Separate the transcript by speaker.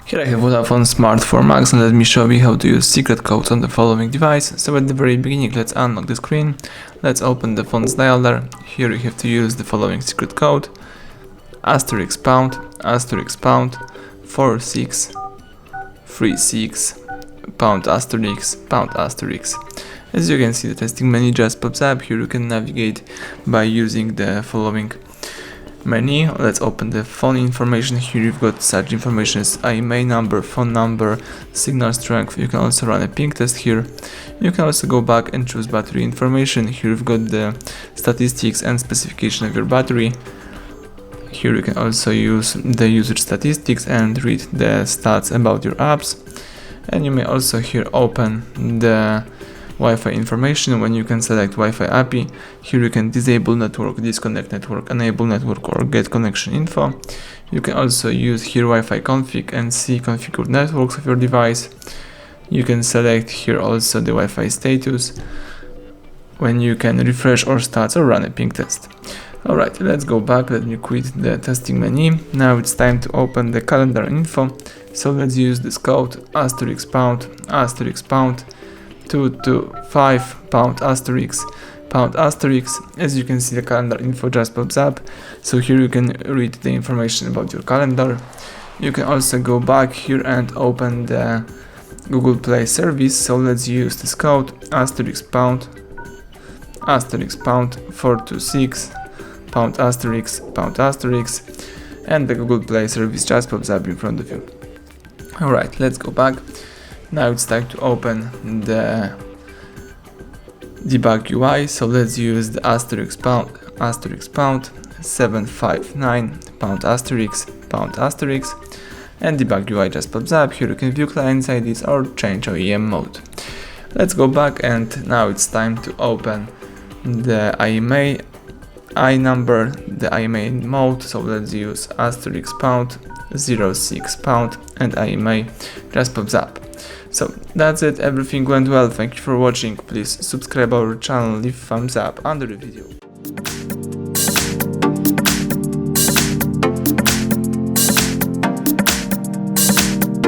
Speaker 1: Here I have Vodafone Smart for Macs, and let me show you how to use secret codes on the following device. So at the very beginning, let's unlock the screen. Let's open the phone's dialer. Here you have to use the following secret code: *##, *4636 ###. As you can see, the testing menu just pops up. Here you can navigate by using the following menu. Let's open the phone information. Here you've got such information as IMEI number, phone number, signal strength. You can also run a ping test here. You can also go back and choose battery information. Here you've got the statistics and specification of your battery. Here you can also use the usage statistics and read the stats about your apps. And you may also here open the Wi-Fi information when you can select Wi-Fi API. Here you can disable network, disconnect network, enable network, or get connection info. You can also use here Wi-Fi config and see configured networks of your device. You can select here also the Wi-Fi status when you can refresh or start or run a ping test. Alright, let's go back. Let me quit the testing menu. Now it's time to open the calendar info. So let's use this code *##, *225 ***. As you can see, the calendar info just pops up. So here you can read the information about your calendar. You can also go back here and open the Google Play service. So let's use this code *##, *426 ***, and the Google Play service just pops up in front of you. Alright, let's go back. Now it's time to open the debug UI. So let's use the *##, 759 ***, and debug UI just pops up. Here you can view client IDs or change OEM mode. Let's go back, and now it's time to open the IMEI number, the IMEI mode. So let's use *##, 06 # and IMEI just pops up. So that's it, everything went well. Thank you for watching. Please subscribe our channel, leave thumbs up under the video.